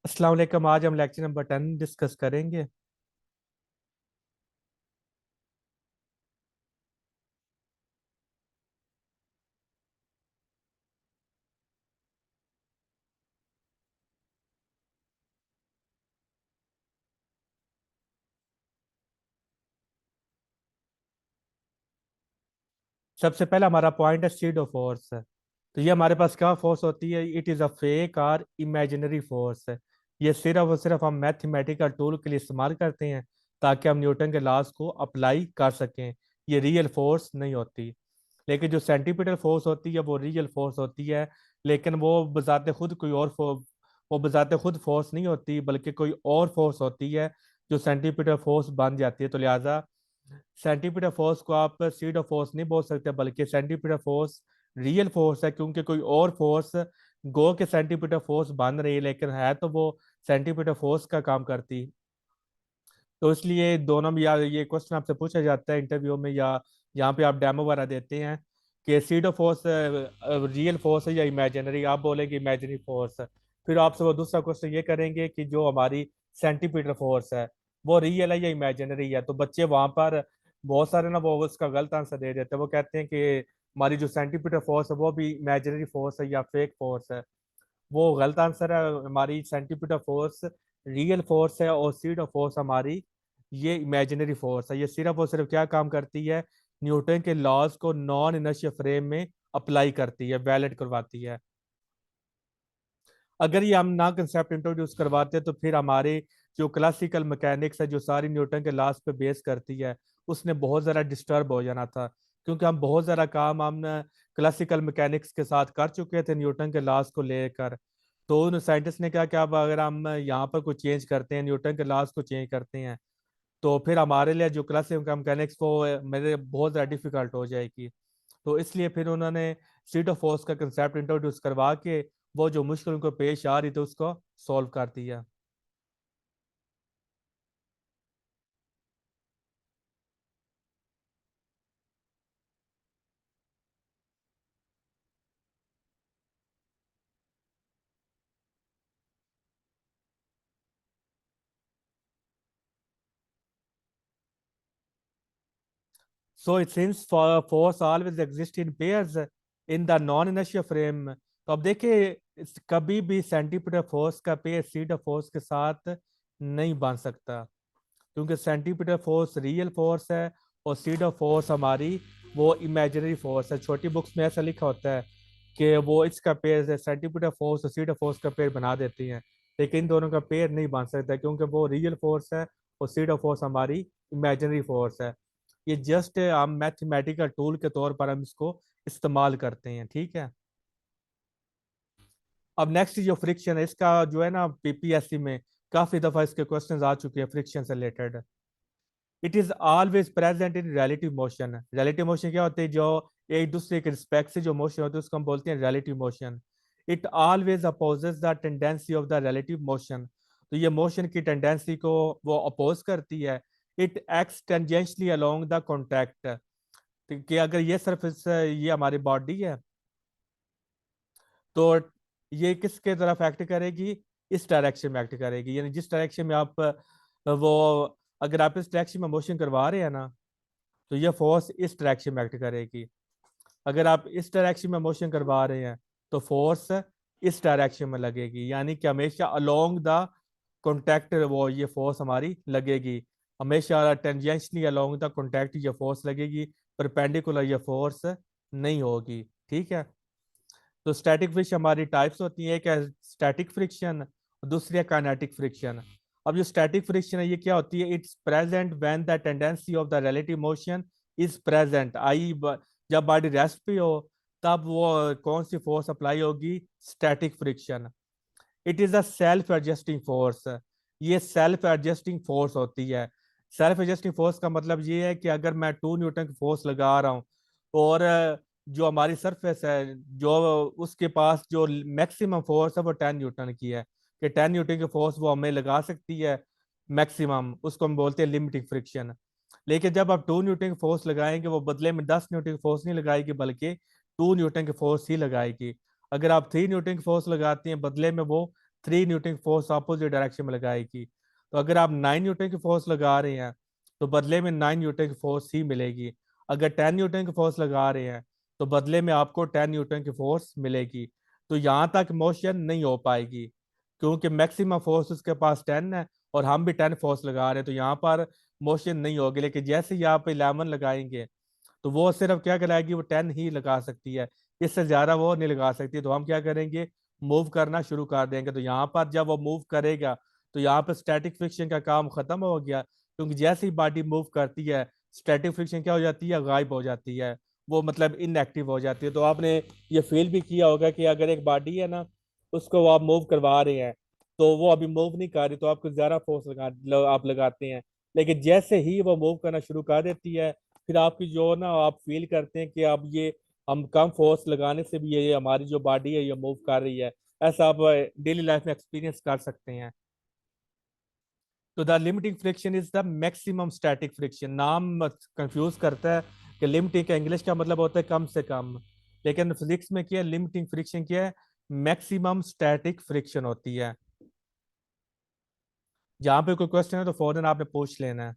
अस्सलाम वालेकुम। आज हम लेक्चर नंबर 10 डिस्कस करेंगे। सबसे पहला हमारा पॉइंट है सीडो फोर्स। तो ये हमारे पास क्या फोर्स होती है? इट इज़ अ फेक और इमेजिनरी फोर्स है। ये सिर्फ और सिर्फ हम मैथमेटिकल टूल के लिए इस्तेमाल करते हैं ताकि हम न्यूटन के लॉज को अप्लाई कर सकें। ये रियल फोर्स नहीं होती। लेकिन जो सेंटीपिटल फोर्स होती है वो रियल फोर्स होती है। लेकिन वो बजाते खुद कोई और वो बजाते खुद फोर्स नहीं होती, बल्कि कोई और फोर्स होती है जो सेंटीपिटल फोर्स बन जाती है। तो लिहाजा सेंटीपिटल फोर्स को आप सीडो फोर्स नहीं बोल सकते, बल्कि सेंटीपिटल फोर्स रियल फोर्स है, क्योंकि कोई और फोर्स गो के सेंटीपिटल फोर्स बन रही है, लेकिन है तो वो सेंटीपिटल फोर्स का काम करती। तो इसलिए दोनों में, या ये क्वेश्चन आपसे पूछा जाता है इंटरव्यू में, या यहाँ पे आप डेमो वगैरह देते हैं कि सीडो फोर्स रियल फोर्स है या इमेजिनरी, आप बोलेंगे इमेजिनरी फोर्स है। फिर आपसे वो दूसरा क्वेश्चन ये करेंगे कि जो हमारी सेंटीपीटर फोर्स है वो रियल है या इमेजिनरी है। तो बच्चे वहां पर बहुत सारे ना वो उसका गलत आंसर दे देते हैं। वो कहते हैं कि हमारी जो सेंटीपीटर फोर्स है वो भी इमेजिनरी फोर्स है या फेक फोर्स है। वो गलत आंसर है। हमारी सेंटीपीटर फोर्स रियल फोर्स है, और सीडो फोर्स हमारी ये इमेजिनरी फोर्स है। ये सिर्फ और सिर्फ क्या काम करती है? न्यूटन के लॉज को नॉन इनर्शिया फ्रेम में अप्लाई करती है, वैलिड करवाती है। अगर ये हम ना कंसेप्ट इंट्रोड्यूस करवाते हैं तो फिर हमारे जो क्लासिकल मैकेनिक्स है, जो सारी न्यूटन के लॉज पे बेस करती है, उसने बहुत ज़्यादा डिस्टर्ब हो जाना था। क्योंकि हम बहुत ज़्यादा काम हम क्लासिकल मैकेनिक्स के साथ कर चुके थे न्यूटन के लॉज को लेकर। तो उन साइंटिस्ट ने कहा कि अब अगर हम यहाँ पर कुछ चेंज करते हैं, न्यूटन के लॉज को चेंज करते हैं, तो फिर हमारे लिए जो क्लासिकल मैकेनिक्स वो मेरे बहुत ज़्यादा डिफिकल्ट हो जाएगी। तो इसलिए फिर उन्होंने स्ट्रीट ऑफ फोर्स का कंसेप्ट इंट्रोड्यूस करवा के वो जो मुश्किल उनको पेश आ रही थी उसको सॉल्व कर दिया। So it since force always exist in pairs in the non inertial frame. तो अब देखिए, कभी भी सेंटीपीटल फोर्स का पेयर स्ट्रीट ऑफ फोर्स के साथ नहीं बन सकता, क्योंकि सेंटीपीटल फोर्स रियल फोर्स है और सीडो फोर्स हमारी वो इमेजिनरी फोर्स है। छोटी बुक्स में ऐसा लिखा होता है कि वो इसका पेयर सेंटीपीटल फोर्स और सीडो फोर्स का पेयर बना देती हैं, लेकिन इन दोनों का पेयर नहीं बन सकता क्योंकि वो रियल फोर्स है और सीडो फोर्स हमारी इमेजिनरी फोर्स है। ये जस्ट हम मैथमेटिकल टूल के तौर पर हम इसको इस्तेमाल करते हैं, ठीक है। अब नेक्स्ट जो फ्रिक्शन है, इसका जो है ना पीपीएससी में काफी दफा इसके क्वेश्चंस आ चुके हैं फ्रिक्शन से related. It is always present in relative motion. Relative motion क्या होते हैं? जो एक दूसरे के रिस्पेक्ट से जो मोशन होते हैं उसको हम बोलते हैं relative motion. It always opposes the tendency of the relative motion. तो ये मोशन की टेंडेंसी को वो अपोज करती है। It x tangentially along the contact. कि अगर ये सरफेस, ये हमारी बॉडी है, तो ये किसके तरफ एक्ट करेगी? इस डायरेक्शन में एक्ट करेगी। यानी जिस डायरेक्शन में आप वो अगर आप इस डायरेक्शन में मोशन करवा रहे हैं ना, तो ये फोर्स इस डायरेक्शन में एक्ट करेगी। अगर आप इस डायरेक्शन में मोशन करवा रहे हैं तो फोर्स इस डायरेक्शन में लगेगी। यानी कि हमेशा अलोंग द कॉन्टैक्ट वो ये फोर्स हमारी लगेगी। हमेशा टेंजेंशली अलोंग द कॉन्टैक्ट ये फोर्स लगेगी, परपेंडिकुलर ये फोर्स नहीं होगी, ठीक है। तो स्टैटिक फ्रिक्शन हमारी टाइप्स होती है, एक है स्टैटिक फ्रिक्शन, दूसरी है काइनेटिक फ्रिक्शन। अब जो स्टैटिक फ्रिक्शन है ये क्या होती है? It's present when the tendency of the relative motion is present. आई जब बॉडी रेस्ट पे हो तब वो कौन सी फोर्स अप्लाई होगी? Static friction. It is a self adjusting force. ये सेल्फ एडजस्टिंग फोर्स होती है। सेल्फ एडजस्टिंग फोर्स का मतलब ये है कि अगर मैं 2 न्यूटन की फोर्स लगा रहा हूँ, और जो हमारी सरफेस है, जो उसके पास जो मैक्सिमम फोर्स है वो 10 न्यूटन की है, कि 10 न्यूटन की फोर्स वो हमें लगा सकती है मैक्सिमम, उसको हम बोलते हैं लिमिटिंग फ्रिक्शन। लेकिन जब आप 2 न्यूटन की फोर्स लगाएंगे, वो बदले में 10 न्यूटन की फोर्स नहीं लगाएगी, बल्कि 2 न्यूटन की फोर्स ही लगाएगी। अगर आप 3 न्यूटन की फोर्स लगाते हैं, बदले में वो 3 न्यूटन की फोर्स अपोजिट डायरेक्शन में लगाएगी। तो अगर आप 9 न्यूटन की फोर्स लगा रहे हैं तो बदले में 9 न्यूटन की फोर्स ही मिलेगी। अगर 10 न्यूटन की फोर्स लगा रहे हैं तो बदले में आपको 10 न्यूटन की फोर्स मिलेगी। तो यहाँ तक मोशन नहीं हो पाएगी क्योंकि मैक्सिमम फोर्स उसके पास 10 है और हम भी 10 फोर्स लगा रहे हैं, तो यहाँ पर मोशन नहीं होगी। लेकिन जैसे ही आप 11 लगाएंगे तो वो सिर्फ क्या कराएगी, वो 10 ही लगा सकती है, इससे ज्यादा वो नहीं लगा सकती। तो हम क्या करेंगे, मूव करना शुरू कर देंगे। तो यहाँ पर जब वो मूव करेगा तो यहाँ पर स्टैटिक फ्रिक्शन का काम खत्म हो गया, क्योंकि जैसे ही बॉडी मूव करती है स्टैटिक फ्रिक्शन क्या हो जाती है, गायब हो जाती है, वो मतलब इनएक्टिव हो जाती है। तो आपने ये फील भी किया होगा कि अगर एक बॉडी है ना, उसको आप मूव करवा रहे हैं तो वो अभी मूव नहीं कर रही, तो आपको ज्यादा फोर्स आप लगाते हैं। लेकिन जैसे ही वो मूव करना शुरू कर देती है, फिर आपकी जो ना आप फील करते हैं कि अब ये हम कम फोर्स लगाने से भी ये हमारी जो बॉडी है ये मूव कर रही है। ऐसा आप डेली लाइफ में एक्सपीरियंस कर सकते हैं। तो the limiting friction is the maximum static friction. नाम कंफ्यूज करता है कि लिमिटिंग का इंग्लिश का मतलब होता है कम से कम, लेकिन फिजिक्स में क्या है, लिमिटिंग फ्रिक्शन क्या है, मैक्सिमम स्टैटिक फ्रिक्शन होती है। जहां पे कोई क्वेश्चन है तो फौरन आपने पूछ लेना है।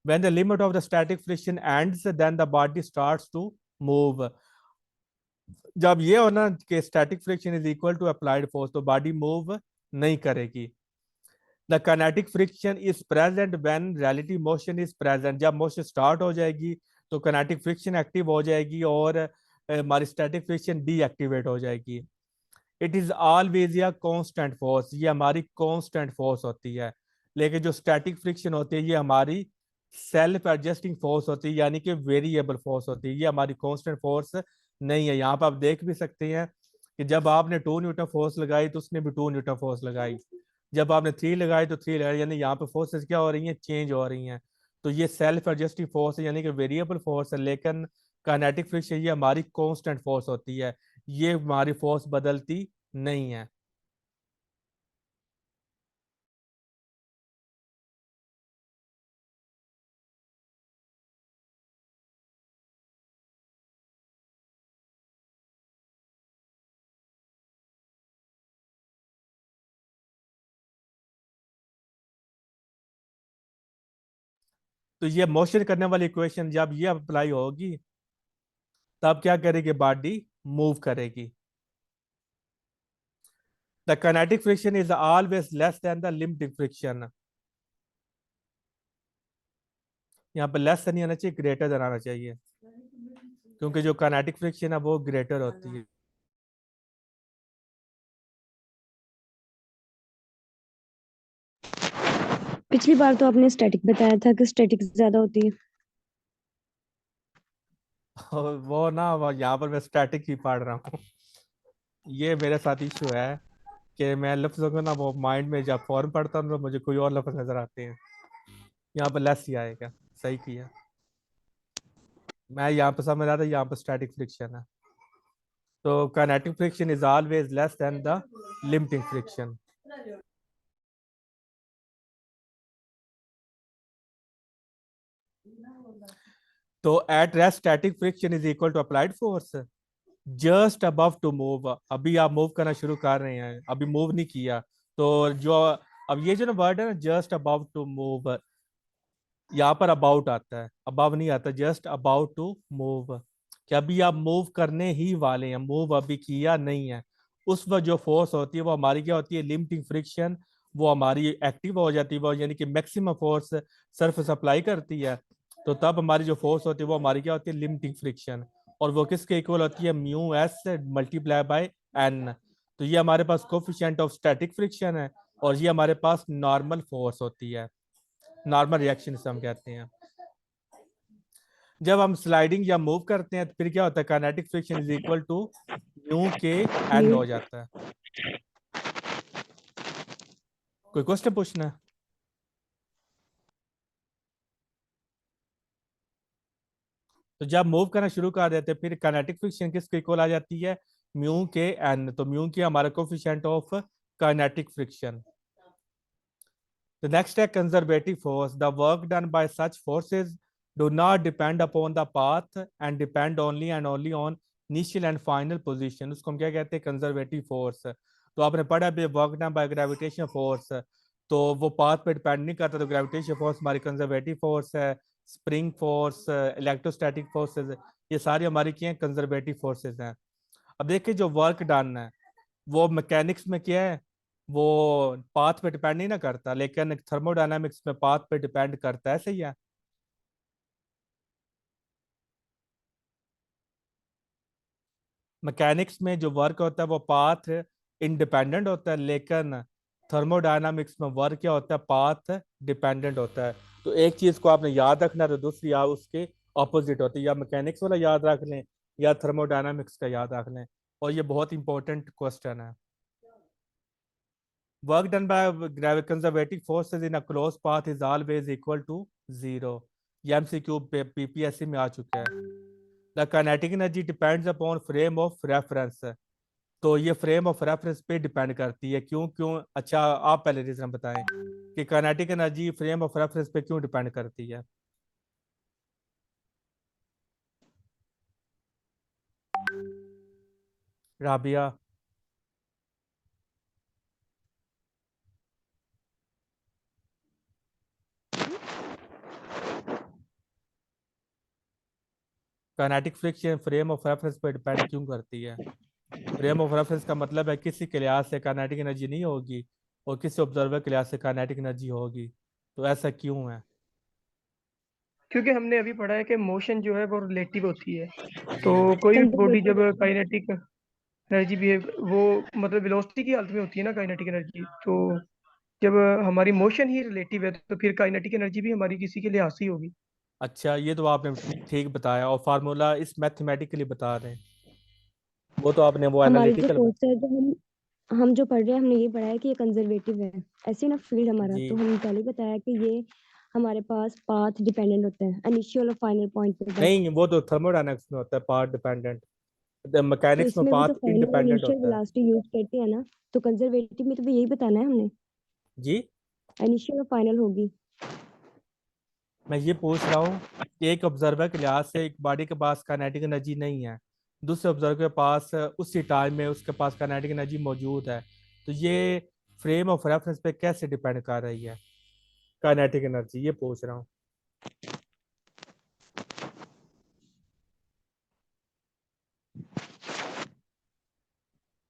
When the limit of the static friction ends, then the body starts to move. जब ये हो ना कि static friction is equal to applied force, तो बॉडी मूव नहीं करेगी। The kinetic friction is present when relative motion is present. जब motion start हो जाएगी तो काइनेटिक फ्रिक्शन एक्टिव हो जाएगी और हमारी स्टैटिक फ्रिक्शन डीएक्टिवेट हो जाएगी। इट इज ऑलवेज या कांस्टेंट फोर्स, ये हमारी कांस्टेंट फोर्स होती है। लेकिन जो स्टैटिक फ्रिक्शन होती है ये हमारी सेल्फ एडजस्टिंग फोर्स होती है, यानी कि वेरिएबल फोर्स होती है, ये हमारी कांस्टेंट फोर्स नहीं है। यहाँ पर आप देख भी सकते हैं कि जब आपने 2 न्यूटन फोर्स लगाई तो उसने भी 2 न्यूटन फोर्स लगाई, जब आपने 3 लगाई तो 3 लगाई, यानी यहाँ पे फोर्सेस क्या हो रही हैं, चेंज हो रही हैं। तो ये सेल्फ एडजस्टिंग फोर्स है, यानी कि वेरिएबल फोर्स है। लेकिन काइनेटिक फ्रिक्शन ये हमारी कांस्टेंट फोर्स होती है, ये हमारी फोर्स बदलती नहीं है। तो ये मोशन करने वाली इक्वेशन जब ये अप्लाई होगी तब क्या करेगी, बॉडी मूव करेगी। The kinetic friction is always less than the limiting friction. यहाँ पर लेस नहीं आना चाहिए, ग्रेटर देन आना चाहिए, क्योंकि जो काइनेटिक फ्रिक्शन है वो ग्रेटर होती है। पिछली बार तो आपने स्टैटिक बताया था कि स्टैटिक ज्यादा होती है। और वो ना यहाँ पर मैं स्टैटिक ही पढ़ रहा हूँ। ये मेरे साथ इशू है कि मैं लफ्जों को ना वो माइंड में जब फॉर्म पढ़ता हूँ तो मुझे कोई और लफ्ज नजर आते हैं। यहाँ पर लेस ही आएगा। सही किया। मैं यहाँ पर समझ रहा था यहाँ पर स्टैटिक फ्रिक्शन है। तो kinetic friction is always less than the limiting friction. तो at rest static friction is equal to applied force just above to move. अभी आप मूव करना शुरू कर रहे हैं, अभी मूव नहीं किया। तो जो अब ये जो ना वर्ड है ना, जस्ट अबाउट टू मूव, यहाँ पर अबाउट आता है, अबाव नहीं आता, जस्ट अबाउट टू मूव। कि अभी आप मूव करने ही वाले हैं, मूव अभी किया नहीं है। उस वक्त जो फोर्स होती है वो हमारी क्या होती है, लिमिटिंग फ्रिक्शन, वो हमारी एक्टिव हो जाती है, वो यानी कि मैक्सिमम फोर्स सरफेस अप्लाई करती है। तो तब हमारी जो फोर्स होती है वो हमारी क्या होती है, लिमिटिंग फ्रिक्शन। और वो किसके इक्वल होती है, mu s multiply by N. तो ये हमारे पास कोफिशिएंट ऑफ स्टैटिक फ्रिक्शन है और ये हमारे पास नॉर्मल फोर्स होती है, नॉर्मल रिएक्शन से हम कहते हैं। जब हम स्लाइडिंग या मूव करते हैं तो फिर क्या होता है, kinetic friction is equal to mu k N mu. हो जाता है। कोई क्वेश्चन पूछना है? तो जब मूव करना शुरू कर देते हैं फिर काइनेटिक फ्रिक्शन किसके इक्वल आ जाती है, म्यू के एन। तो म्यू की हमारा coefficient of kinetic friction. The next step, conservative force. The work done by such forces do not depend upon the path and depend only and only on initial and final position, उसको हम क्या कहते हैं, conservative force. तो आपने पढ़ा भी work done bye gravitation force, तो वो पाथ पे डिपेंड नहीं करता, तो ग्रेविटेशन फोर्स हमारी कंजर्वेटिव फोर्स है। स्प्रिंग फोर्स, इलेक्ट्रोस्टैटिक फोर्सेस, ये सारी हमारी क्या है, कंजर्वेटिव फोर्सेस हैं। अब देखिए जो वर्क डन है वो मैकेनिक्स में क्या है, वो पाथ पे डिपेंड नहीं ना करता, लेकिन थर्मोडायनामिक्स में पाथ पे डिपेंड करता है, सही है। मैकेनिक्स में जो वर्क होता है वो पाथ इंडिपेंडेंट होता है, लेकिन थर्मोडायनामिक्स में वर्क क्या होता है, पाथ डिपेंडेंट होता है। तो एक चीज को आपने याद रखना है, तो दूसरी आप उसके ऑपोजिट होती है, या मैकेनिक्स वाला याद रख लें या थर्मोडायनामिक्स का याद रख लें। और ये बहुत इंपॉर्टेंट क्वेश्चन है। Work done by conservative forces in a close path is always equal to zero. ये एमसीक्यू पीपीएससी में आ चुका है। The kinetic energy depends upon frame of reference. तो ये फ्रेम ऑफ रेफरेंस पे डिपेंड करती है, क्यों क्यों? अच्छा, आप पहले रीजन बताएं कि kinetic energy frame of reference पे क्यों डिपेंड करती है। Rabia. Kinetic friction frame of reference पे डिपेंड क्यों करती है? फ्रेम ऑफ रेफरेंस का मतलब है किसी के लिहाज से काइनेटिक एनर्जी नहीं होगी और किसी ऑब्जर्वर के लिहाज से काइनेटिक एनर्जी होगी। तो ऐसा क्यों है? क्योंकि हमने अभी पढ़ा है कि मोशन जो है वो रिलेटिव होती है। तो जी। कोई भी बॉडी कंजर्वेटिव जब होती है। काइनेटिक एनर्जी भी वो मतलब वेलोसिटी की हालत में होती है ना काइनेटिक एनर्जी, तो जब हमारी मोशन ही रिलेटिव है तो फिर काइनेटिक एनर्जी भी हमारी किसी के लिहाज से ही होगी। अच्छा, ये तो आपने ठीक बताया, और फार्मूला इस मैथमेटिकली बता रहे हैं, वो तो आपने वो हमारी जो एनालिटिकल फोर्स है, जो हम जो पढ़ रहे हैं, हमने ये पढ़ा है कि ये कंजर्वेटिव है। ऐसे ना फील्ड हमारा, जी। तो हमने पहले ही बताया कि ये हमारे पास पाथ डिपेंडेंट होता है इनिशियल और फाइनल पॉइंट पे बस। नहीं, वो तो थर्मोडायनामिक्स में होता है पार्ट डिपेंडेंट, तो मैकेनिक्स में इसमें भी तो पाथ फाइनल और इंडिपेंडेंट इनिशियल होता है। वेलोसिटी यूज करते हैं ना, तो कंजर्वेटिव में तो भी यही बताना है हमने, जी। इनिशियल और फाइनल होगी। मैं ये पूछ रहा हूँ कि एक ऑब्जर्वर के लिहाज से एक बॉडी के पास काइनेटिक एनर्जी नहीं है, दूसरे ऑब्जर्वर के पास उसी टाइम में उसके पास काइनेटिक एनर्जी मौजूद है, तो ये फ्रेम ऑफ रेफरेंस पे कैसे डिपेंड कर रही है काइनेटिक एनर्जी, ये पूछ रहा हूँ।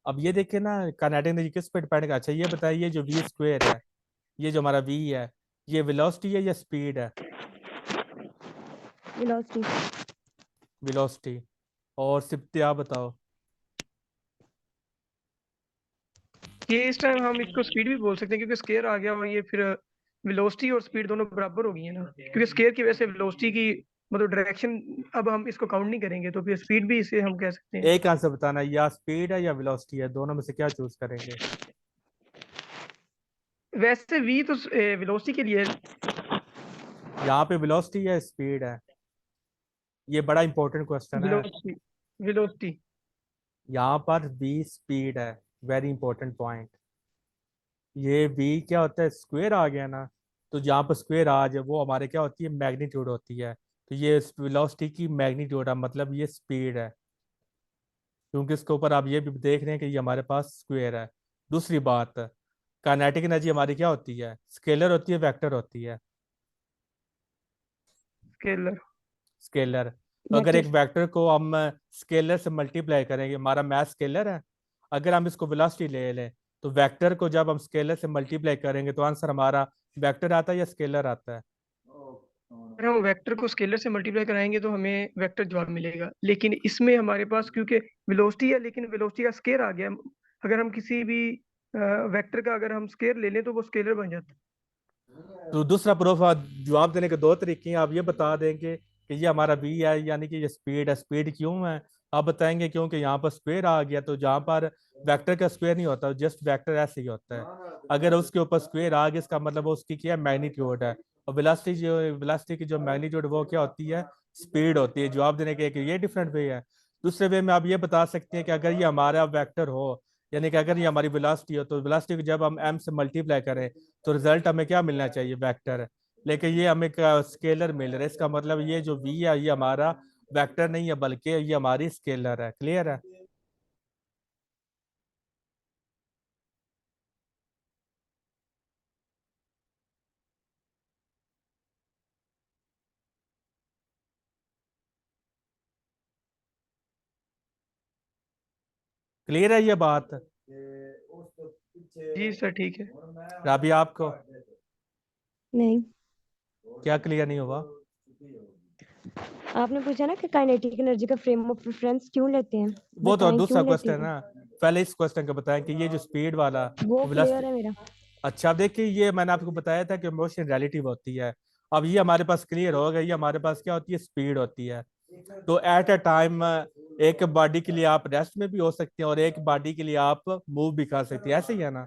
अब ये देखिए ना, काइनेटिक एनर्जी किस पे डिपेंड कर, अच्छा ये बताइए, जो वी स्क्वेयर है, ये जो हमारा वी है, ये वेलोसिटी है या स्पीड है? वेलोसिटी। वेलोसिटी। और सिप्ते आप बताओ। ये इस टाइम हम इसको स्पीड भी बोल सकते हैं क्योंकि स्केयर आ गया और ये फिर वेलोसिटी और स्पीड दोनों बराबर हो गई है ना, क्योंकि स्केयर की वजह से वेलोसिटी की मतलब डायरेक्शन अब हम इसको काउंट नहीं करेंगे, तो फिर स्पीड भी इसे हम कह सकते हैं। एक आंसर बताना, या स्पीड है या वेलोसिटी है, दोनों में से क्या चूज करेंगे? वैसे वी तो वेलोसिटी के लिए है। यहाँ पे वेलोसिटी है, स्पीड है? ये बड़ा इंपॉर्टेंट क्वेश्चन है। वेलोसिटी वेलोसिटी यहाँ पर वी स्पीड है, वेरी इंपॉर्टेंट पॉइंट। ये वी क्या होता है, स्क्वायर आ गया ना, तो जहाँ पर स्क्वायर आ जाए वो हमारे क्या होती है, मैग्नीट्यूड होती है। तो ये वेलोसिटी की मैग्नीट्यूड है, मतलब ये स्पीड है, क्योंकि इसके ऊपर आप ये भी देख रहे हैं कि ये हमारे पास स्क्वायर है। दूसरी बात, काइनेटिक एनर्जी हमारी क्या होती है, स्केलर होती है, वेक्टर होती है? Scalar scalar. तो अगर एक वेक्टर। वेक्टर को हम स्केलर से मल्टीप्लाई करेंगे, हमारा मैथ स्केलर है, अगर हम इसको वेलोसिटी ले लें, तो वेक्टर को जब हम स्केलर से मल्टीप्लाई करेंगे तो आंसर हमारा वेक्टर आता है या स्केलर आता है? अगर हम वेक्टर को स्केलर से मल्टीप्लाई कराएंगे तो हमें वेक्टर जवाब मिलेगा, लेकिन इसमें हमारे पास क्योंकि वेलोसिटी है लेकिन वेलोसिटी का स्केयर आ गया, अगर हम किसी भी वेक्टर का अगर हम स्केयर ले लें तो वो स्केलर बन जाता है। तो दूसरा प्रूफ, जवाब देने के दो तरीके हैं, आप ये बता देंगे कि ये हमारा वी है, यानी कि ये स्पीड है। स्पीड क्यों है आप बताएंगे, क्योंकि यहाँ पर स्क्वायर आ गया, तो जहाँ पर वेक्टर का स्क्वायर नहीं होता, जस्ट वेक्टर ऐसे ही होता है। अगर उसके ऊपर स्क्वायर आ गया, इसका मतलब उसकी क्या मैग्नीट्यूड है, और वेलोसिटी की जो मैग्नीट्यूड वो क्या होती है, स्पीड होती है। जवाब देने के एक ये डिफरेंट वे है। दूसरे वे में आप ये बता सकते हैं कि अगर ये हमारा वेक्टर हो, यानी कि अगर ये हमारी वेलोसिटी हो, तो वेलोसिटी को जब हम m से मल्टीप्लाई करें तो रिजल्ट हमें क्या मिलना चाहिए, वेक्टर। लेकिन ये हमें स्केलर मिल रहा है, इसका मतलब ये जो v है ये हमारा वेक्टर नहीं है बल्कि ये हमारी स्केलर है। क्लियर है? क्लियर है ये बात? जी सर ठीक है। राबी आपको नहीं, क्या क्लियर नहीं हुआ? आपने पूछा ना कि काइनेटिक एनर्जी का फ्रेम ऑफ रेफरेंस क्यों लेते हैं, वो तो बताएं दूसरा क्यों लेते क्वेश्चन है हैं। ना। पहले इस क्वेश्चन का बताएं कि ये जो स्पीड वाला वो क्लियर वेलोसिटी। है मेरा। अच्छा अब देखिए, ये मैंने आपको बताया था कि मोशन रिलेटिव होती है। अब ये हमारे पास क्लियर हो गया, ये हमारे पास क्या होती है, स्पीड होती है। तो एट अ टाइम एक बॉडी के लिए आप रेस्ट में भी हो सकते हैं और एक बॉडी के लिए आप मूव भी कर सकते हैं, ऐसे ही है ना।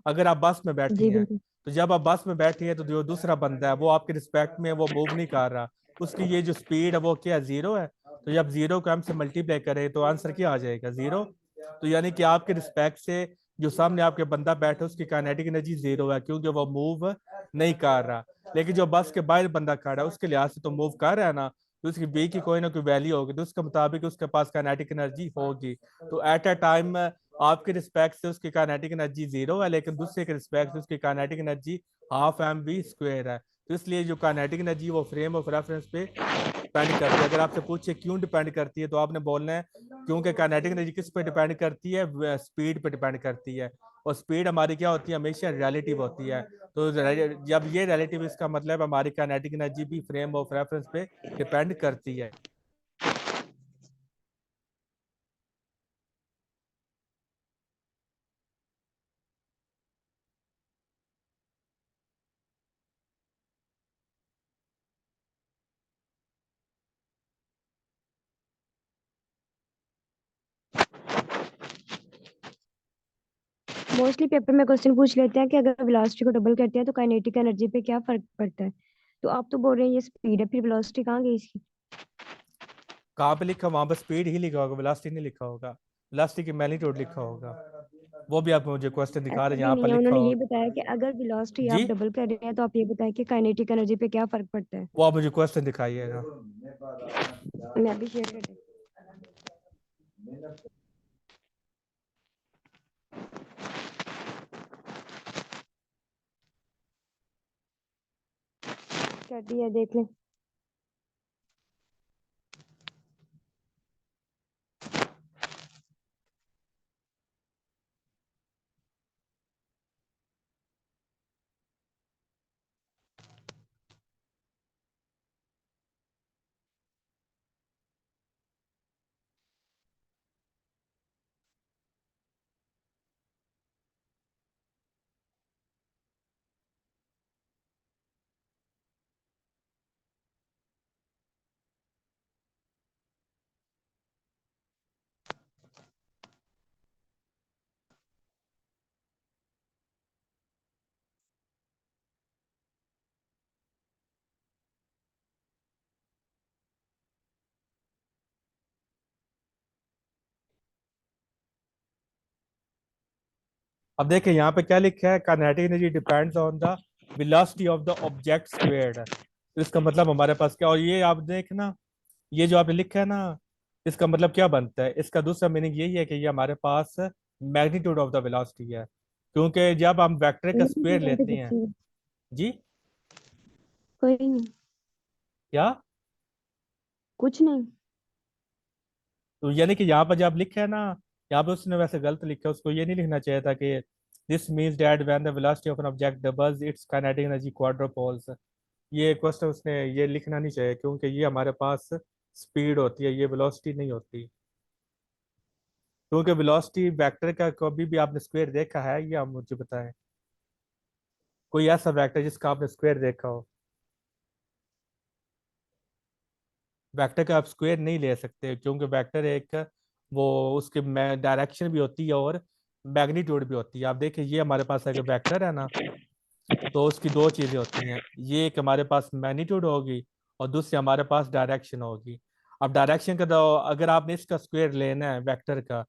अगर आप बस में बैठी जी हैं, बिल्कुल। तो जब आप बस में बैठी हैं तो जो दूसरा बंदा है वो आपके रिस्पेक्ट में वो मूव नहीं कर रहा, उसकी ये जो स्पीड है वो क्या जीरो है। तो जब जीरो को हम से मल्टीप्लाई करें तो आंसर क्या आ जाएगा, जीरो। तो यानी कि आपके रिस्पेक्ट से जो सामने आपके बंदा बैठा है उसकी काइनेटिक एनर्जी जीरो है, क्योंकि वो मूव नहीं कर रहा। लेकिन जो बस के बाहर बंदा खड़ा है उसके लिहाज से तो मूव कर रहा है ना, तो उसकी बी की कोई ना कोई वैल्यू होगी, तो उसके मुताबिक उसके पास काइनेटिक एनर्जी होगी। तो एट अ टाइम आपके रिस्पेक्ट से उसकी काइनेटिक एनर्जी जीरो है, लेकिन दूसरे के रिस्पेक्ट से उसकी kinetic energy half m v square है। तो इसलिए जो काइनेटिक एनर्जी वो फ्रेम ऑफ रेफरेंस पे डिपेंड करती है। अगर आपसे पूछे क्यों डिपेंड करती है, तो आपने बोलना है क्योंकि काइनेटिक एनर्जी किस पे डिपेंड करती है, स्पीड पे डिपेंड करती है। और स्पीड हमारी क्या होती है, हमेशा रिलेटिव होती है। तो जब ये रिलेटिव, इसका मतलब हमारी काइनेटिक एनर्जी भी फ्रेम ऑफ रेफरेंस पे डिपेंड करती है। मोस्टली पेपर में क्वेश्चन पूछ लेते हैं कि अगर वेलोसिटी को डबल करते हैं तो काइनेटिक एनर्जी पे क्या फर्क पड़ता है। तो आप तो बोल रहे हैं ये स्पीड है, फिर वेलोसिटी कहाँ गई इसकी। कहाँ पे लिखा, वहां पर स्पीड ही लिखा होगा, वेलोसिटी नहीं लिखा होगा। वेलोसिटी की मैग्नीट्यूड लिखा होगा। वो भी आप मुझे क्वेश्चन दिखा ऐसा रहे हैं, भी यहाँ पर नहीं है, लिखा उन्होंने हो। ये बताया कि अगर वेलोसिटी जी, आप डबल कर रहे हैं तो आप ये बताएं कि काइनेटिक एनर्जी पे क्या फर्क पड़ता है। वो आप मुझे क्वेश्चन दिखाइएगा। मैं अभी शेयर कर देती हूँ। कर दिया, देख लें। अब देखिए यहाँ पे क्या लिखा है, kinetic energy depends on the velocity of the object squared. तो इसका मतलब हमारे पास क्या, और ये आप देखना, ये जो आपने लिखा है ना, इसका मतलब क्या बनता है, इसका दूसरा मीनिंग यही है कि ये हमारे पास मैग्नीट्यूड ऑफ द वेलोसिटी है। क्योंकि जब हम वेक्टर का नहीं स्क्वायर तो वैसे लेते कुछ हैं। नहीं। जी, कोई नहीं। क्या? कुछ नहीं। तो यानी कि यहाँ पर जब लिखा है ना, यहाँ पे उसने वैसे गलत लिखा है, उसको ये नहीं लिखना चाहिए था कि this means that when the velocity of an object doubles its kinetic energy quadruples. ये क्वेश्चन उसने ये लिखना नहीं चाहिए, क्योंकि ये हमारे पास स्पीड होती है, ये वेलोसिटी नहीं होती। क्योंकि वेलोसिटी वेक्टर का कभी भी आपने स्क्वायर देखा है, ये आप मुझे बताएं, कोई ऐसा वेक्टर जिसका आपने स्क्वायर देखा हो। वेक्टर का आप स्क्वायर नहीं ले सकते, क्योंकि वेक्टर एक वो उसके डायरेक्शन भी होती है और मैग्नीट्यूड भी होती है। आप देखिए, ये हमारे पास अगर वेक्टर है ना, तो उसकी दो चीजें होती हैं, ये एक हमारे पास मैग्नीट्यूड होगी और दूसरी हमारे पास डायरेक्शन होगी। अब डायरेक्शन का तो अगर आपने इसका स्क्वायर लेना है वेक्टर का,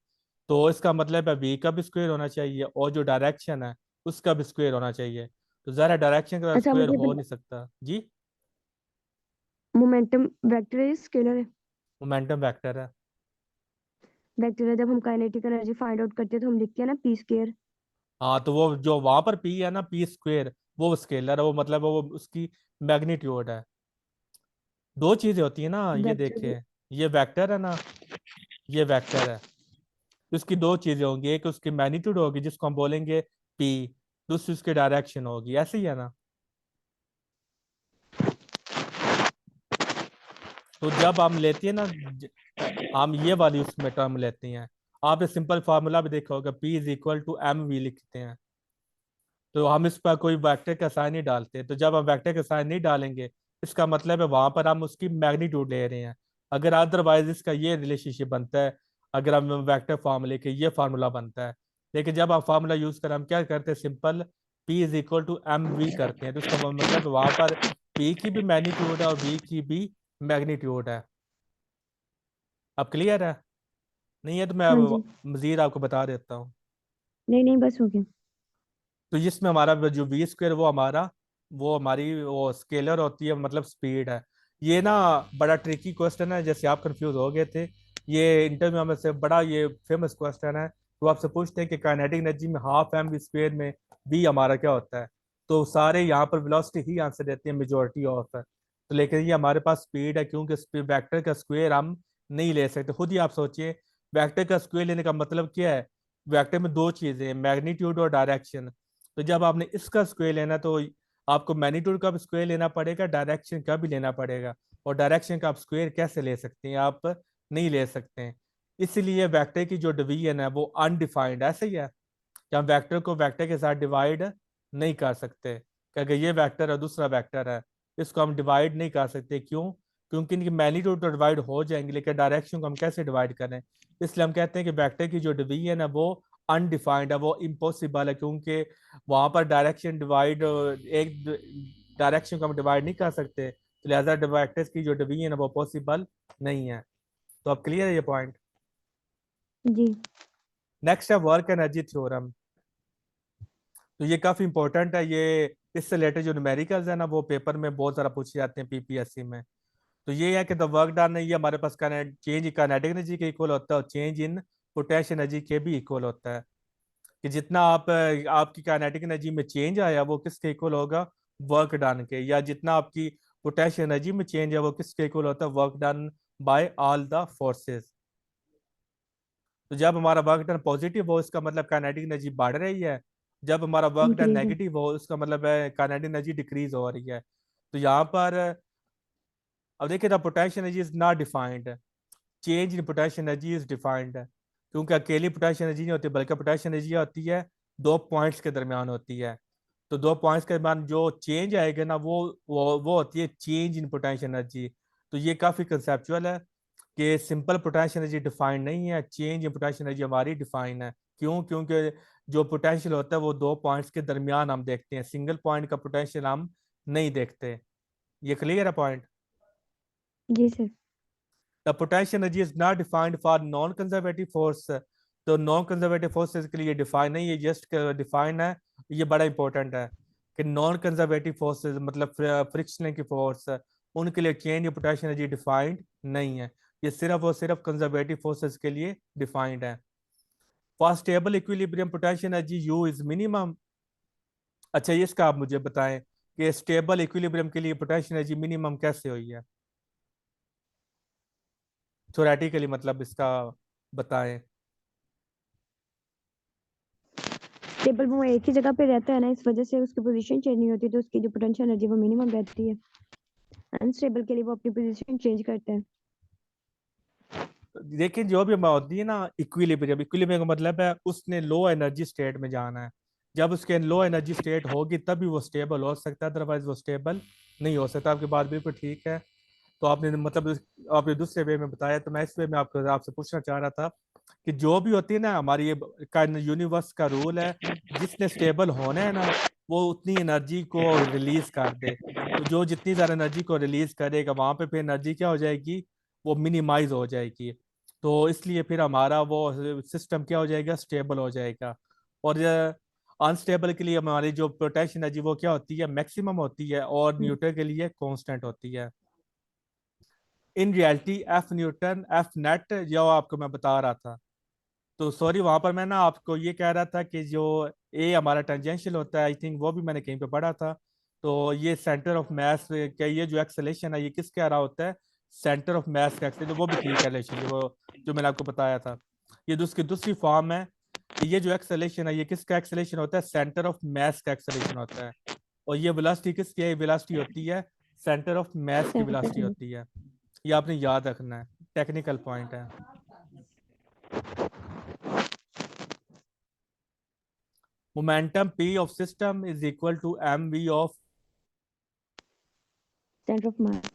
तो इसका मतलब है वी का भी स्क्वायर होना चाहिए और जो डायरेक्शन है उसका भी स्क्वायर होना चाहिए। तो जरा डायरेक्शन का अच्छा स्क्वायर मुझे हो नहीं सकता जी। मोमेंटम वेक्टर है स्केलर है। मोमेंटम वेक्टर है। वेक्टर है, जब हम काइनेटिक एनर्जी फाइंड आउट करते हैं तो हम लिखते हैं ना पी स्क्वायर। हाँ, तो वो जो वहां पर पी है ना, पी स्क्वेयर, वो स्केलर है, वो मतलब वो उसकी मैग्नीट्यूड है। दो चीजें होती है ना, ये वेक्टर। देखिए, ये वेक्टर है ना, ये वेक्टर है। तो उसकी दो चीजें होंगी, एक उसकी मैग्नीट्यूड होगी जिसको हम बोलेंगे पी, दूसरी उसकी डायरेक्शन होगी, ऐसे ही है ना। तो जब हम लेते हैं ना, हम ये वाली उसमें टर्म लेते हैं। आप ये सिंपल फार्मूला भी देखा होगा, p is equal to m v लिखते हैं। तो हम इस पर कोई वेक्टर का साइन नहीं डालते, तो जब हम वेक्टर का साइन नहीं डालेंगे, इसका मतलब है वहां पर हम उसकी मैग्नीट्यूड ले रहे हैं। अगर अदरवाइज इसका ये रिलेशनशिप बनता है, अगर हम वेक्टर फार्मूले के ये फार्मूला बनता है। लेकिन जब हम फार्मूला यूज कर हम क्या करते हैं, simple p is equal to m v करते हैं। तो इसका मतलब वहां पर पी की भी मैग्नीट्यूड है और वी की भी मैग्नीट्यूड है। अब क्लियर है? नहीं है तो मैं हाँ जी। मजीद आपको बता देता हूँ। नहीं नहीं, बस हो गया। तो इसमें हमारा जो वी स्क्वेयर, वो हमारी वो स्केलर होती है, मतलब स्पीड है। ये ना बड़ा ट्रिकी क्वेश्चन है, जैसे आप कंफ्यूज हो गए थे। ये इंटरव्यू में से बड़ा ये फेमस क्वेश्चन है। तो आपसे पूछते हैं कि काइनेटिक एनर्जी में हाफ एम वी स्क्वेयर में वी हमारा क्या होता है। तो सारे यहाँ पर वेलोसिटी ही आंसर देते हैं, मेजोरिटी ऑफ है। तो लेकिन ये हमारे पास स्पीड है, क्योंकि वेक्टर का स्क्वेयर हम नहीं ले सकते। खुद ही आप सोचिए, वेक्टर का स्क्वेयर लेने का मतलब क्या है। वेक्टर में दो चीजें हैं, मैग्नीट्यूड और डायरेक्शन। तो जब आपने इसका स्क्वायर लेना, तो आपको मैग्नीट्यूड का भी स्क्वायर लेना पड़ेगा, डायरेक्शन का भी लेना पड़ेगा। और डायरेक्शन का आप स्क्वायर कैसे ले सकते हैं, आप नहीं ले सकते हैं। इसलिए वेक्टर की जो डिवीजन है वो अनडिफाइंड ऐसे ही है, कि हम वेक्टर को वेक्टर के साथ डिवाइड नहीं कर सकते। कि अगर ये वेक्टर है, दूसरा वेक्टर है, इसको हम डिवाइड नहीं कर सकते। क्यों? क्योंकि इनकी मैग्नीट्यूड तो डिवाइड हो जाएंगे, लेकिन डायरेक्शन को हम कैसे डिवाइड करें। इसलिए हम कहते हैं कि वेक्टर की जो डिवीजन है वो अनडिफाइंड है, वो इम्पॉसिबल है। क्योंकि वहां पर डायरेक्शन डिवाइड, एक डायरेक्शन को हम डिवाइड नहीं कर सकते, तो लिहाजा वेक्टर्स की जो डिवीजन है वो पॉसिबल नहीं है। तो अब क्लियर है ये पॉइंट? जी। नेक्स्ट है वर्क एनर्जी थ्योरम। तो ये काफी इंपॉर्टेंट है। ये इससे रिलेटेड जो न्यूमेरिकल्स है ना, वो पेपर में बहुत सारा पूछे जाते हैं, पीपीएससी में। तो ये है कि द वर्क डन है, ये हमारे पास चेंज इन काइनेटिक एनर्जी के इक्वल होता है, और चेंज इन पोटेंशियल एनर्जी के भी इक्वल होता है। कि जितना आपकी काइनेटिक एनर्जी में चेंज आया, वो किसके इक्वल होगा, वर्क डन के। या जितना आपकी पोटेंशियल एनर्जी में चेंज है, वो किसके इक्वल होता है, work done bye all the forces. तो जब हमारा वर्क डन पॉजिटिव हो, इसका मतलब काइनेटिक एनर्जी बढ़ रही है। जब हमारा वर्क डन इंक्रीज है। नेगेटिव हो, उसका मतलब है काइनेटिक एनर्जी डिक्रीज हो रही है। तो यहाँ पर अब देखिए, the potential energy is not defined, change in potential energy is defined. क्योंकि अकेली पोटेंशियल एनर्जी नहीं होती, बल्कि पोटेंशियल एनर्जी होती है दो पॉइंट्स के दरमियान होती है। तो दो पॉइंट्स के दरमियान जो चेंज आएगा ना, वो होती है चेंज इन पोटेंशियल एनर्जी। तो ये काफी कंसेप्चुअल है, कि सिंपल पोटेंशियल एनर्जी डिफाइंड नहीं है, चेंज इन पोटेंशियल एनर्जी हमारी डिफाइन है। क्यों? क्योंकि जो पोटेंशियल होता है वो दो पॉइंट्स के दरमियान हम देखते हैं, सिंगल पॉइंट का पोटेंशियल हम नहीं देखते। ये क्लियर है पॉइंट? जी sir. The potential energy is not defined for non conservative force. तो नॉन कंजर्वेटिव फोर्सेस के लिए डिफाइन नहीं, ये जस्ट डिफाइन है। ये बड़ा इंपॉर्टेंट है कि नॉन कंजर्वेटिव फोर्सेस मतलब फ्रिक्शनल की फोर्स, उनके लिए चेंज पोटेंशियल एनर्जी डिफाइंड नहीं है। ये सिर्फ और सिर्फ कंजर्वेटिव फोर्सेस के लिए डिफाइंड है। For stable equilibrium potential energy you is minimum. अच्छा, ये इसका आप मुझे बताएं कि स्टेबल इक्विलिब्रियम के लिए पोटेंशियल एनर्जी मिनिमम कैसे हुई है, थ्योरेटिकली मतलब इसका बताएं। स्टेबल वो एक ही जगह पे रहता है ना, इस वजह से उसकी पोजीशन चेंज नहीं होती, तो उसकी जो पोटेंशियल एनर्जी वो मिनिमम रहती है। अनस्टेबल के लिए वो अपनी पोजीशन चेंज करता है। लेकिन जो भी होती है ना इक्विलिब्रियम, इक्विलिब्रियम का मतलब है उसने लो एनर्जी स्टेट में जाना है। जब उसके लो एनर्जी स्टेट होगी तभी वो स्टेबल हो सकता है, अदरवाइज वो स्टेबल नहीं हो सकता। आपकी बात बिल्कुल ठीक है। तो आपने मतलब आपने दूसरे वे में बताया, तो मैं इस वे में आपको आपसे पूछना चाह रहा था कि जो भी होती है ना हमारी ये का यूनिवर्स का रूल है, जिसने स्टेबल होना है ना, वो उतनी एनर्जी को रिलीज कर दे। तो जो जितनी ज्यादा एनर्जी को रिलीज करेगा, वहां पे फिर एनर्जी क्या हो जाएगी, वो मिनिमाइज हो जाएगी। तो इसलिए फिर हमारा वो सिस्टम क्या हो जाएगा, स्टेबल हो जाएगा। और अनस्टेबल के लिए हमारी जो पोटेंशियल एनर्जी वो क्या होती है, मैक्सिमम होती है, और न्यूट्रल के लिए कांस्टेंट होती है। In reality F Newton F net जो आपको मैं बता रहा था। तो सॉरी वहां पर मैं ना आपको ये कह रहा था कि जो ए हमारा टेंजेंशियल होता है, आई थिंक वो भी मैंने कहीं पे पढ़ा था। तो ये सेंटर ऑफ मास का ये जो एक्सेलेरेशन है ये किस कह रहा होता है, सेंटर ऑफ मास का एक्सेलेरेशन, वो भी ठीक है रिलेशन वो जो मैंने आपको बताया था। ये उसकी दूसरी फॉर्म है कि ये जो एक्सेलेरेशन है ये किसका एक्सेलेरेशन होता है, सेंटर ऑफ मास का एक्सेलेरेशन होता है। और ये वेलोसिटी किसकी है, वेलोसिटी होती है सेंटर ऑफ मास की वेलोसिटी सेंटर होती है। ये आपने याद रखना है, टेक्निकल पॉइंट है। Momentum P of system is equal to mv of of mass.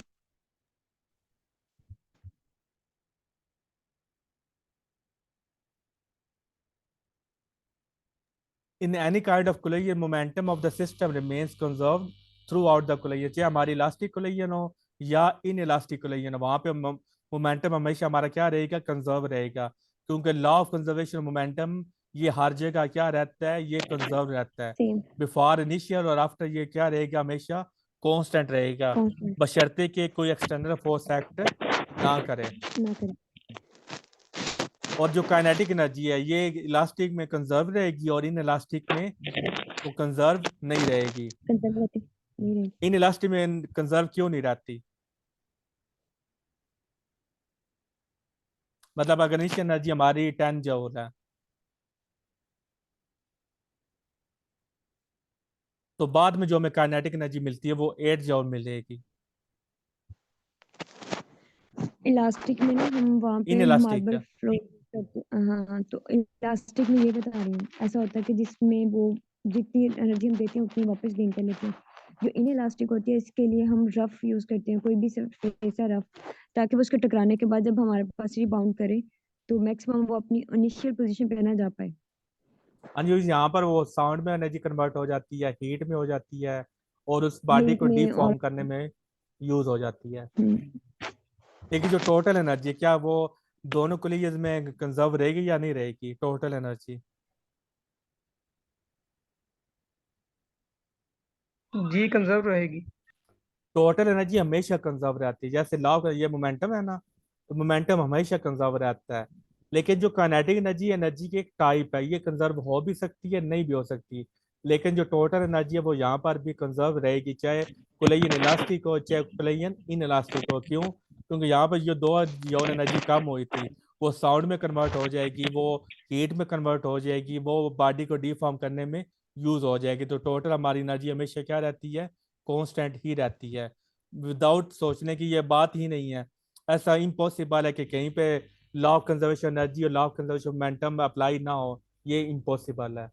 in any kind of collision momentum of the system remains conserved throughout the collision, चाहे हमारी इलास्टिक collision हो या इन इलास्टिक collision हो, वहां पे momentum हमेशा हमारा क्या रहेगा, कंजर्व रहेगा। क्योंकि लॉ ऑफ कंजर्वेशन मोमेंटम ये हर जगह क्या रहता है, ये कंजर्व रहता है। सेम बिफोर इनिशियल और आफ्टर ये क्या रहेगा, हमेशा कांस्टेंट रहेगा, कांस्टेंट बशर्ते कि कोई एक्सटर्नल फोर्स एक्ट ना करे। ना करें। और जो काइनेटिक एनर्जी है ये इलास्टिक में कंजर्व रहेगी और इन इलास्टिक में वो कंजर्व नहीं रहेगी। कंजर्वेटिव नहीं रहेगी। इन इलास्टिक में कंजर्व क्यों नहीं रहती, मतलब अगर इनिशियल एनर्जी हमारी 10 जूल है तो बाद में जो हमें काइनेटिक एनर्जी मिलती है वो 8 जूल मिलेगी। इलास्टिक में ना हम वहाँ इन पे इलास्टिक मार्बल फ्लो करते। हाँ, तो इलास्टिक में ये बता रही हूँ, ऐसा होता है कि जिसमें वो जितनी एनर्जी हम देते हैं उतनी वापस गेन कर लेते हैं। जो इन इलास्टिक होती है इसके लिए हम रफ यूज करते हैं, कोई भी ऐसा रफ, ताकि वो उसके टकराने के बाद जब हमारे पास रिबाउंड करे तो मैक्सिमम वो अपनी इनिशियल पोजीशन पे ना जा पाए। अनयूज यहाँ पर वो साउंड में एनर्जी कन्वर्ट हो जाती है, हीट में हो जाती है और उस बॉडी हीट को में और डीफॉर्म करने में यूज हो जाती है। हम्म, लेकिन जो टोटल एनर्जी है क्या वो दोनों कोलिजन में कंजर्व रहेगी या नहीं रहेगी, टोटल एनर्जी? जी कंजर्व रहेगी। टोटल एनर्जी हमेशा कंजर्व रहती है, जैसे लॉ का ये मोमेंटम है ना, तो मोमेंटम हमेशा कंजर्व रहता है। लेकिन जो काइनेटिक एनर्जी एनर्जी की एक टाइप है, ये कंजर्व हो भी सकती है नहीं भी हो सकती। लेकिन जो टोटल एनर्जी है वो यहाँ पर भी कंजर्व रहेगी, चाहे कोलेजन इलास्टिक हो चाहे कोलेजन इन इलास्टिक हो। क्यों? क्योंकि यहाँ पर जो दो जॉन एनर्जी कम हुई थी वो साउंड में कन्वर्ट हो जाएगी, वो हीट में कन्वर्ट हो जाएगी, वो बॉडी को डीफॉर्म करने में यूज हो जाएगी। तो टोटल हमारी एनर्जी हमेशा क्या रहती है, कांस्टेंट ही रहती है। विदाउट सोचने की ये बात ही नहीं है, ऐसा इम्पॉसिबल है कि कहीं पे लॉ ऑफ कंजर्वेशन एनर्जी और law of conservation momentum apply ना हो, ये इम्पॉसिबल है।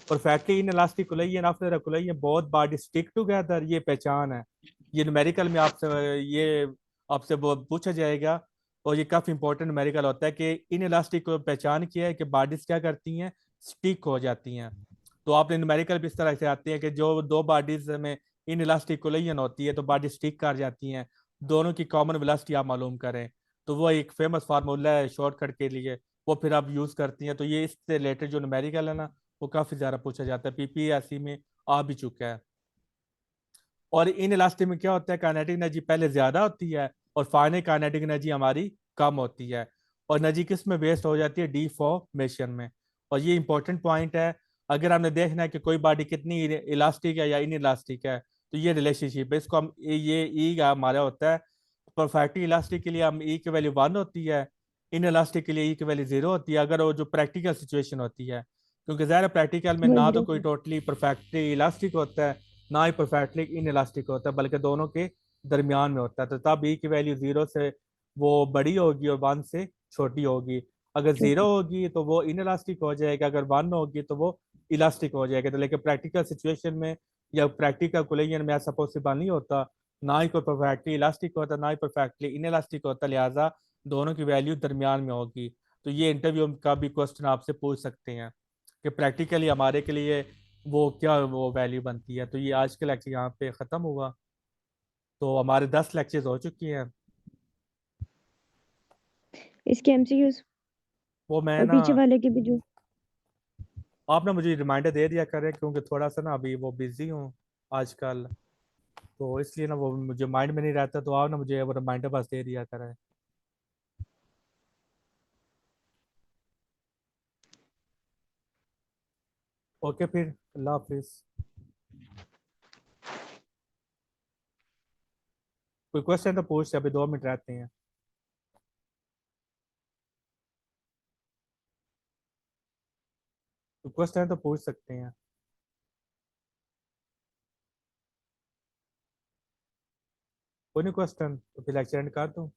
Perfectly in elastic collision after collision both body stick together, ये पहचान है। ये न्यूमेरिकल में आपसे ये आपसे वो पूछा जाएगा और ये काफी इंपॉर्टेंट न्यूमेरिकल होता है कि इन इलास्टिक को पहचान किया है कि बॉडीज क्या करती हैं, स्टिक हो जाती हैं। तो आपने न्यूमेरिकल भी इस तरह से आती है कि जो दो बॉडीज में इन इलास्टिक कोलिजन होती है तो बॉडी स्टिक कर जाती हैं, दोनों की कॉमन वेलोसिटी आप मालूम करें। तो वो एक फेमस फार्मूला है शॉर्टकट के लिए, वो फिर आप यूज करती हैं। तो ये इससे रिलेटेड जो न्यूमेरिकल है ना वो काफी ज्यादा पूछा जाता है, पीपीएससी में आ भी चुका है। और इन इलास्टिक में क्या होता है, काइनेटिक एनर्जी पहले ज्यादा होती है और फाइनल काइनेटिक एनर्जी हमारी कम होती है। और एनर्जी किस में वेस्ट हो जाती है, डीफॉर्मेशन में। और ये इंपॉर्टेंट पॉइंट है, अगर हमने देखना है कि कोई बॉडी कितनी इलास्टिक है या इन इलास्टिक है, तो ये रिलेशनशिप है, इसको हम ये ई का हमारा होता है। परफेक्टली इलास्टिक के लिए हम ई की वैल्यू 1 होती है, इन इलास्टिक के लिए ई की वैल्यू 0 होती है, अगर वो जो प्रैक्टिकल सिचुएशन होती है। क्योंकि ज़ाहिर प्रैक्टिकल में वो ना तो जीरो। कोई टोटली परफेक्टली इलास्टिक होता है ना ही परफेक्टली इन इलास्टिक होता है, बल्कि दोनों के दरमियान में होता है। तो तब ई की वैल्यू 0 से वो बड़ी होगी और 1 से छोटी होगी। अगर 0 छोटी। होगी तो वो इन इलास्टिक हो जाएगा, अगर 1 होगी तो वो इलास्टिक हो जाएगा। तो लेकिन प्रैक्टिकल सिचुएशन में या प्रैक्टिकल कोलिजन में ऐसा पॉसिबल नहीं होता, ना ही कोई परफेक्टली इलास्टिक होता ना ही परफेक्टली इन इलास्टिक होता, लिहाजा दोनों की वैल्यू दरमियान में होगी। तो ये इंटरव्यू का भी क्वेश्चन आपसे पूछ सकते हैं कि प्रैक्टिकली हमारे के लिए वो क्या वो वैल्यू बनती है। तो ये आज के लेक्चर यहाँ पे ख़त्म हुआ। तो हमारे 10 लेक्चर्स हो चुकी हैं। इसके एमसीक्यूज वो मैं और ना पीछे वाले के भी जो। आप ना मुझे रिमाइंडर दे दिया करें, क्योंकि थोड़ा सा ना अभी वो बिजी हूँ आजकल। तो इसलिए ना वो मुझे माइंड में नहीं रहता, तो आप ना मुझे वो रिमाइंडर बस दे दिया करें। ओके फिर, अल्लाह हाफिज। कोई क्वेश्चन तो पूछ, अभी 2 मिनट रहते हैं। कोई क्वेश्चन तो पूछ सकते हैं। कोई नहीं क्वेश्चन, तो फिर लेक्चर एंड कर दूँ।